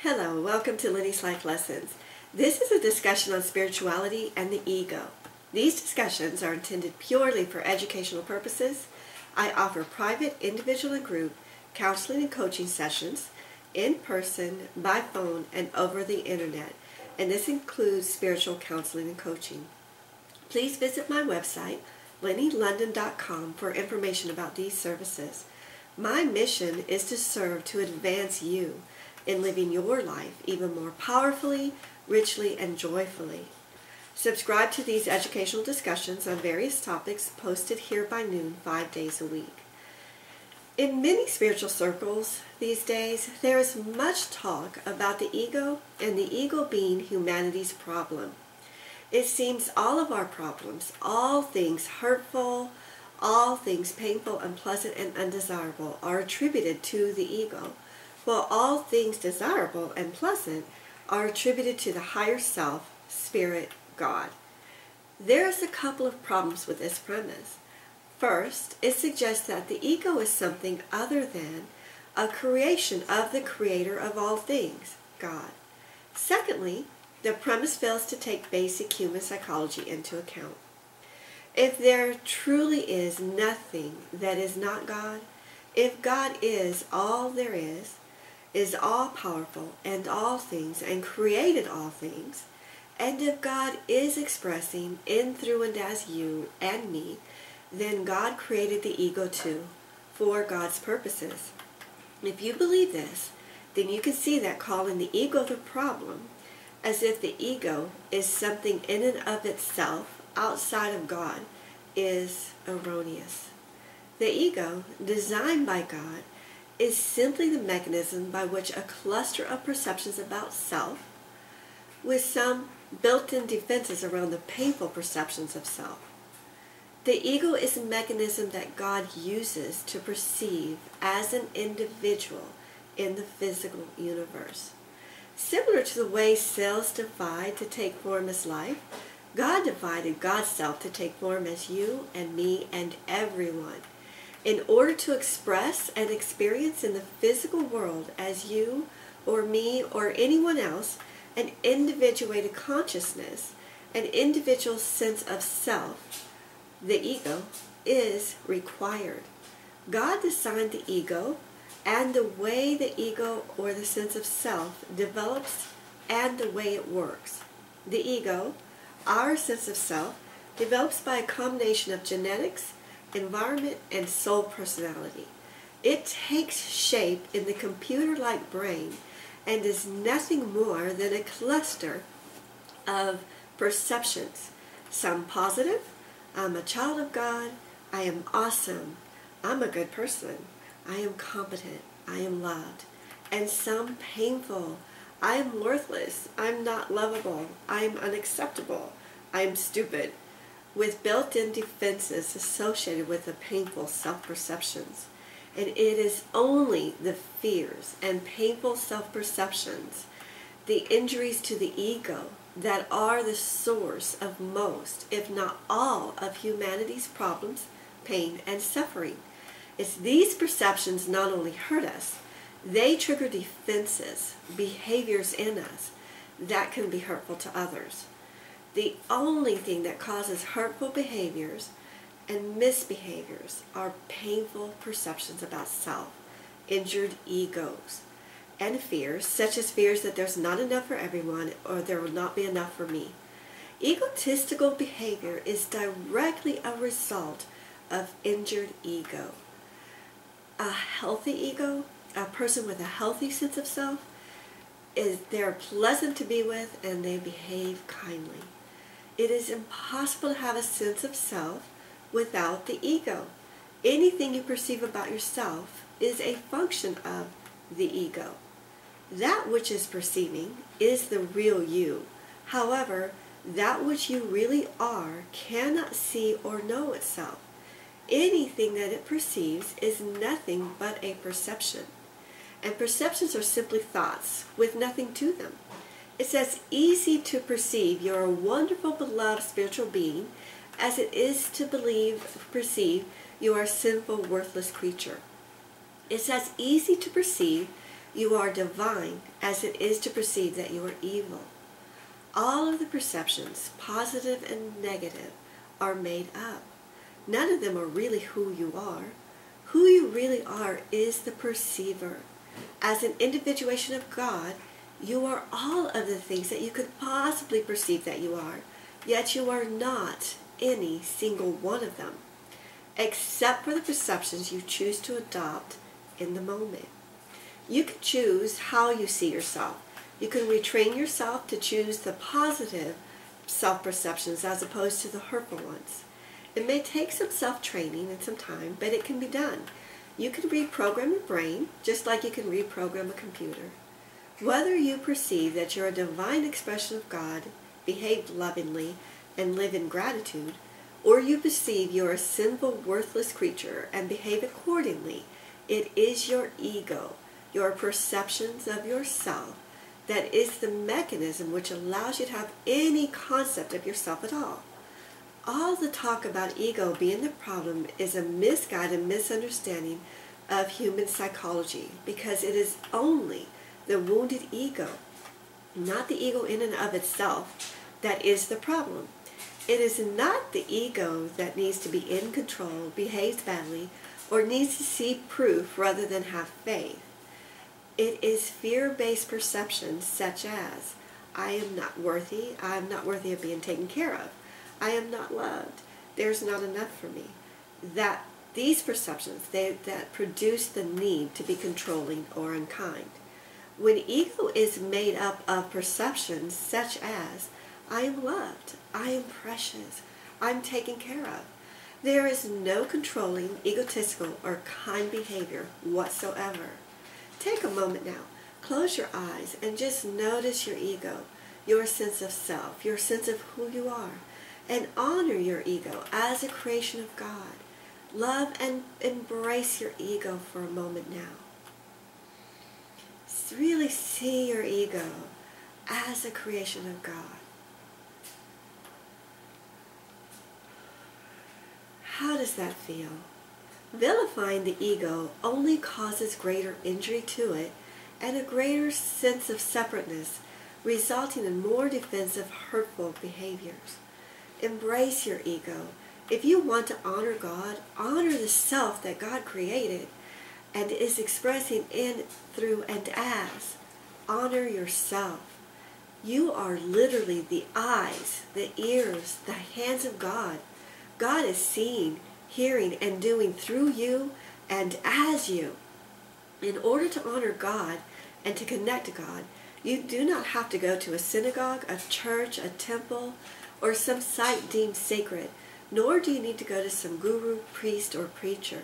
Hello, welcome to Lennys Life Lessons. This is a discussion on spirituality and the ego. These discussions are intended purely for educational purposes. I offer private, individual, and group counseling and coaching sessions in person, by phone, and over the internet, and this includes spiritual counseling and coaching. Please visit my website, lennylondon.com, for information about these services. My mission is to serve to advance you in living your life even more powerfully, richly, and joyfully. Subscribe to these educational discussions on various topics posted here by noon 5 days a week. In many spiritual circles these days, there is much talk about the ego and the ego being humanity's problem. It seems all of our problems, all things hurtful, all things painful, unpleasant, and undesirable, are attributed to the ego, while all things desirable and pleasant are attributed to the higher self, spirit, God. There is a couple of problems with this premise. First, it suggests that the ego is something other than a creation of the creator of all things, God. Secondly, the premise fails to take basic human psychology into account. If there truly is nothing that is not God, if God is all there is all-powerful and all things and created all things, and if God is expressing in, through, and as you and me, then God created the ego too, for God's purposes. If you believe this, then you can see that calling the ego the problem, as if the ego is something in and of itself outside of God, is erroneous. The ego, designed by God, is simply the mechanism by which a cluster of perceptions about self, with some built-in defenses around the painful perceptions of self. The ego is a mechanism that God uses to perceive as an individual in the physical universe. Similar to the way cells divide to take form as life, God divided God's self to take form as you and me and everyone, in order to express and experience in the physical world as you or me or anyone else an individuated consciousness, an individual sense of self. The ego is required. God designed the ego and the way the ego or the sense of self develops and the way it works. The ego, our sense of self, develops by a combination of genetics, environment, and soul personality. It takes shape in the computer-like brain and is nothing more than a cluster of perceptions, some positive: I'm a child of God, I am awesome, I'm a good person, I am competent, I am loved, and some painful: I am worthless, I'm not lovable, I am unacceptable, I am stupid, with built-in defenses associated with the painful self-perceptions. And it is only the fears and painful self-perceptions, the injuries to the ego, that are the source of most, if not all, of humanity's problems, pain, and suffering. It's these perceptions not only hurt us, they trigger defenses, behaviors in us that can be hurtful to others. The only thing that causes hurtful behaviors and misbehaviors are painful perceptions about self, injured egos, and fears, such as fears that there's not enough for everyone or there will not be enough for me. Egotistical behavior is directly a result of injured ego. A healthy ego, a person with a healthy sense of self, they're pleasant to be with and they behave kindly. It is impossible to have a sense of self without the ego. Anything you perceive about yourself is a function of the ego. That which is perceiving is the real you. However, that which you really are cannot see or know itself. Anything that it perceives is nothing but a perception. And perceptions are simply thoughts with nothing to them. It's as easy to perceive you're a wonderful, beloved spiritual being as it is to perceive you are a sinful, worthless creature. It's as easy to perceive You are divine, as it is to perceive that you are evil. All of the perceptions, positive and negative, are made up. None of them are really who you are. Who you really are is the perceiver. As an individuation of God, you are all of the things that you could possibly perceive that you are, yet you are not any single one of them, except for the perceptions you choose to adopt in the moment. You can choose how you see yourself. You can retrain yourself to choose the positive self-perceptions as opposed to the hurtful ones. It may take some self-training and some time, but it can be done. You can reprogram your brain just like you can reprogram a computer. Whether you perceive that you're a divine expression of God, behave lovingly, and live in gratitude, or you perceive you're a sinful, worthless creature and behave accordingly, it is your ego, your perceptions of yourself, that is the mechanism which allows you to have any concept of yourself at all. All the talk about ego being the problem is a misguided misunderstanding of human psychology, because it is only the wounded ego, not the ego in and of itself, that is the problem. It is not the ego that needs to be in control, behaves badly, or needs to see proof rather than have faith. It is fear-based perceptions such as, I am not worthy of being taken care of, I am not loved, there's not enough for me. That these perceptions that produce the need to be controlling or unkind. When ego is made up of perceptions such as, I am loved, I am precious, I'm taken care of, there is no controlling, egotistical, or kind behavior whatsoever. Take a moment now, close your eyes, and just notice your ego, your sense of self, your sense of who you are, and honor your ego as a creation of God. Love and embrace your ego for a moment now. Really see your ego as a creation of God. How does that feel? Vilifying the ego only causes greater injury to it and a greater sense of separateness, resulting in more defensive, hurtful behaviors. Embrace your ego. If you want to honor God, honor the self that God created and is expressing in, through, and as. Honor yourself. You are literally the eyes, the ears, the hands of God. God is seeing, hearing, and doing through you and as you. In order to honor God and to connect to God, you do not have to go to a synagogue, a church, a temple, or some site deemed sacred, nor do you need to go to some guru, priest, or preacher.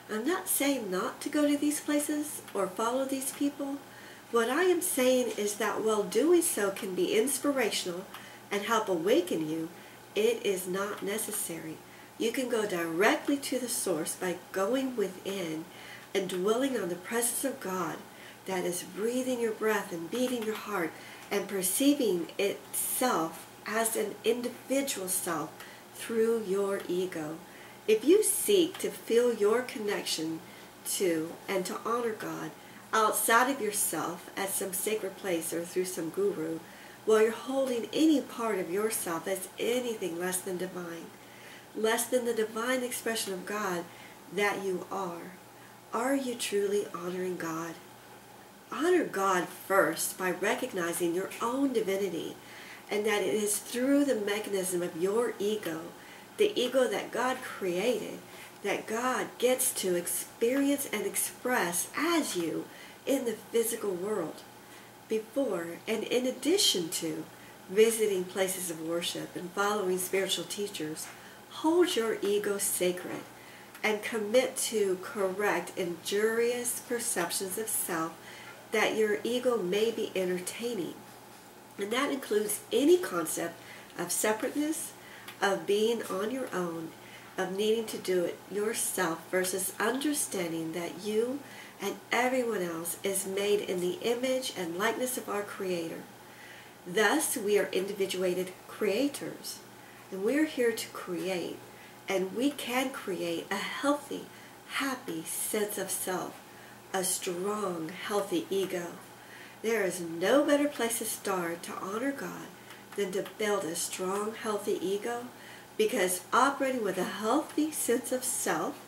I'm not saying not to go to these places or follow these people. What I am saying is that while doing so can be inspirational and help awaken you, it is not necessary. You can go directly to the source by going within and dwelling on the presence of God that is breathing your breath and beating your heart and perceiving itself as an individual self through your ego. If you seek to feel your connection to and to honor God outside of yourself at some sacred place or through some guru, while you're holding any part of yourself as anything less than divine, less than the divine expression of God that you are you truly honoring God? Honor God first by recognizing your own divinity, and that it is through the mechanism of your ego, the ego that God created, that God gets to experience and express as you in the physical world. Before and in addition to visiting places of worship and following spiritual teachers, hold your ego sacred and commit to correct injurious perceptions of self that your ego may be entertaining. And that includes any concept of separateness, of being on your own, of needing to do it yourself versus understanding that you and everyone else is made in the image and likeness of our Creator. Thus, we are individuated creators, and we are here to create, and we can create a healthy, happy sense of self, a strong, healthy ego. There is no better place to start to honor God than to build a strong, healthy ego, because operating with a healthy sense of self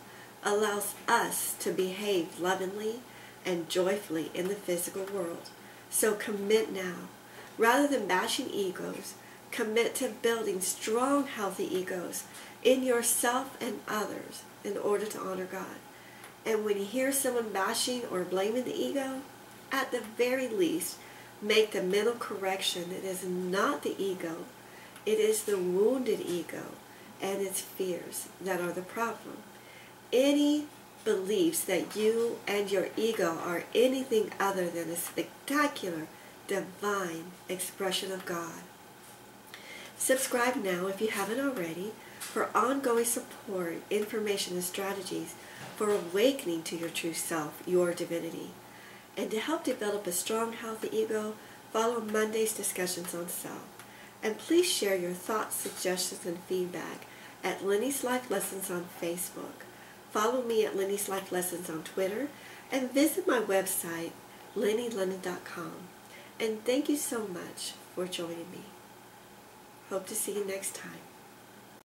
allows us to behave lovingly and joyfully in the physical world. So commit now. Rather than bashing egos, commit to building strong, healthy egos in yourself and others in order to honor God. And when you hear someone bashing or blaming the ego, at the very least, make the mental correction. It is not the ego. It is the wounded ego and its fears that are the problem. Any beliefs that you and your ego are anything other than a spectacular, divine expression of God. Subscribe now if you haven't already for ongoing support, information, and strategies for awakening to your true self, your divinity. And to help develop a strong, healthy ego, follow Monday's discussions on self. And please share your thoughts, suggestions, and feedback at Lennys Life Lessons on Facebook. Follow me at Lennys Life Lessons on Twitter, and visit my website, lennylondon.com. And thank you so much for joining me. Hope to see you next time.